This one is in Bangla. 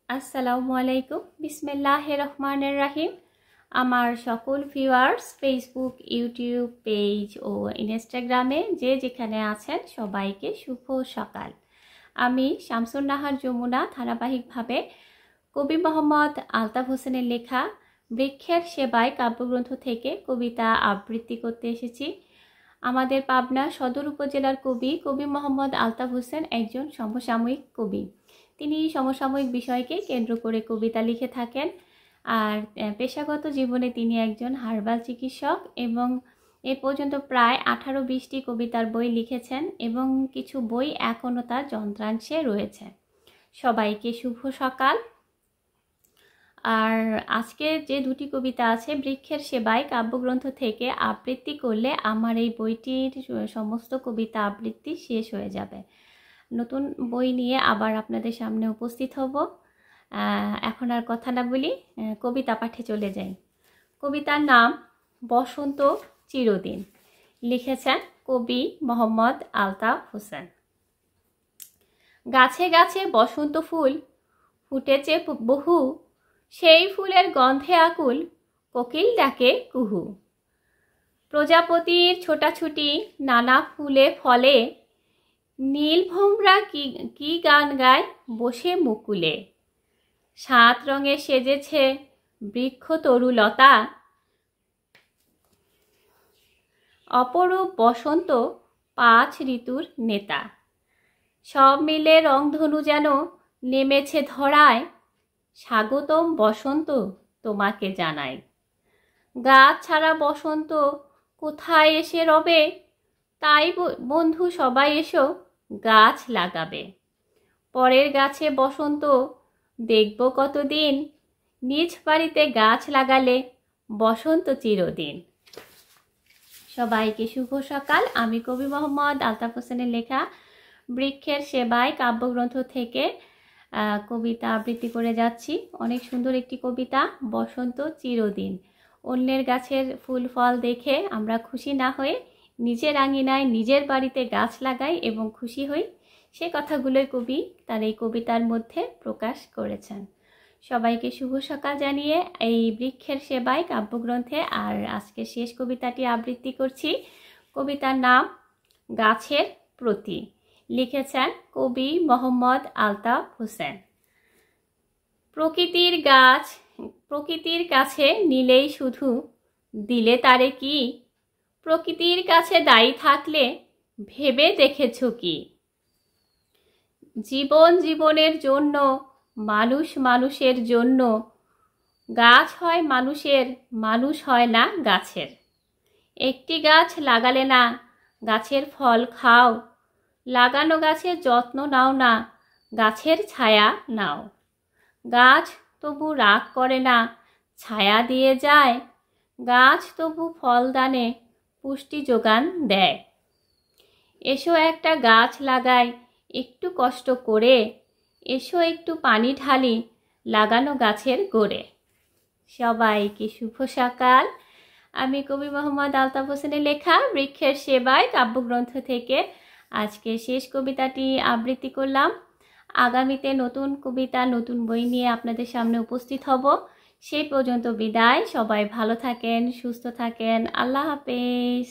আসসালামু আলাইকুম বিসমিল্লাহির রহমানির রহিম। আমার সকল ভিউয়ার্স ফেসবুক, ইউটিউব পেজ ও ইনস্টাগ্রামে যে যেখানে আছেন সবাইকে শুভ সকাল। আমি শামসুন নাহার যমুনা ধারাবাহিকভাবে কবি মোহাম্মদ আলতাফ হোসেনের লেখা বৃক্ষের সেবায় কাব্যগ্রন্থ থেকে কবিতা আবৃত্তি করতে এসেছি। আমাদের পাবনা সদর উপজেলার কবি মোহাম্মদ আলতাফ হোসেন একজন সমসাময়িক কবি। তিনি সমসাময়িক বিষয়কে কেন্দ্র করে কবিতা লিখে থাকেন। আর পেশাগত জীবনে তিনি একজন হার্বাল চিকিৎসক এবং এ পর্যন্ত প্রায় 18-20টি কবিতার বই লিখেছেন এবং কিছু বই এখনও তার যন্ত্রাংশে রয়েছে। সবাইকে শুভ সকাল। আর আজকে যে দুটি কবিতা আছে বৃক্ষের সেবায় কাব্যগ্রন্থ থেকে আবৃত্তি করলে আমার এই বইটির সমস্ত কবিতা আবৃত্তি শেষ হয়ে যাবে। নতুন বই নিয়ে আবার আপনাদের সামনে উপস্থিত হব। এখন আর কথা না বলি, কবিতা পাঠে চলে যাই। কবিতার নাম বসন্ত চিরদিন, লিখেছেন কবি মোহাম্মদ আলতাফ হোসেন। গাছে গাছে বসন্ত ফুল ফুটেছে বহু, সেই ফুলের গন্ধে আকুল কোকিল ডাকে কুহু। প্রজাপতির ছোটাছুটি নানা ফুলে ফলে, নীলভোমরা কি গান গায় বসে মুকুলে। 7 রঙে সেজেছে বৃক্ষ তরুলতা, অপরূপ বসন্ত 5 ঋতুর নেতা। সব মিলে রংধনু যেন নেমেছে ধরায়, স্বাগতম বসন্ত তোমাকে জানাই। গাছ ছাড়া বসন্ত কোথায় এসে রবে, তাই বন্ধু সবাই এসো গাছ লাগাবে। পরের গাছে বসন্ত দেখব কতদিন, নিজ বাড়িতে গাছ লাগালে বসন্ত চিরদিন। সবাইকে শুভ সকাল। আমি কবি মোহাম্মদ আলতাফ হোসেনের লেখা বৃক্ষের সেবায় কাব্যগ্রন্থ থেকে কবিতা আবৃত্তি করে যাচ্ছি। অনেক সুন্দর একটি কবিতা, বসন্ত চিরদিন। অন্যের গাছের ফুল ফল দেখে আমরা খুশি না হয়ে নিজের আঙিনায় নিজের বাড়িতে গাছ লাগাই এবং খুশি হই, সে কথাগুলোই কবি তার এই কবিতার মধ্যে প্রকাশ করেছেন। সবাইকে শুভ সকাল জানিয়ে এই বৃক্ষের সেবায় কাব্যগ্রন্থে আর আজকে শেষ কবিতাটি আবৃত্তি করছি। কবিতার নাম গাছের প্রতি, লিখেছেন কবি মোহাম্মদ আলতাফ হোসেন। প্রকৃতির গাছ প্রকৃতির কাছে নিলেই শুধু, দিলে তারে কি? প্রকৃতির কাছে দায়ী থাকলে ভেবে দেখেছ কি? জীবন জীবনের জন্য, মানুষ মানুষের জন্য। গাছ হয় মানুষের, মানুষ হয় না গাছের। একটি গাছ লাগালে না গাছের ফল খাও, লাগানো গাছের যত্ন নাও না গাছের ছায়া নাও। গাছ তবু রাগ করে না, ছায়া দিয়ে যায়। গাছ তবু ফল দানে পুষ্টি যোগান দেয়। এসো একটা গাছ লাগাই একটু কষ্ট করে, এসো একটু পানি ঢালি লাগানো গাছের গোড়ে। সবাইকে শুভ সকাল। আমি কবি মোহাম্মদ আলতাফ হোসেনের লেখা বৃক্ষের সেবায় কাব্যগ্রন্থ থেকে আজকে শেষ কবিতাটি আবৃত্তি করলাম। আগামীতে নতুন কবিতা নতুন বই নিয়ে আপনাদের সামনে উপস্থিত হব। সেই পর্যন্ত বিদায়। সবাই ভালো থাকেন, সুস্থ থাকেন। আল্লাহ হাফেজ।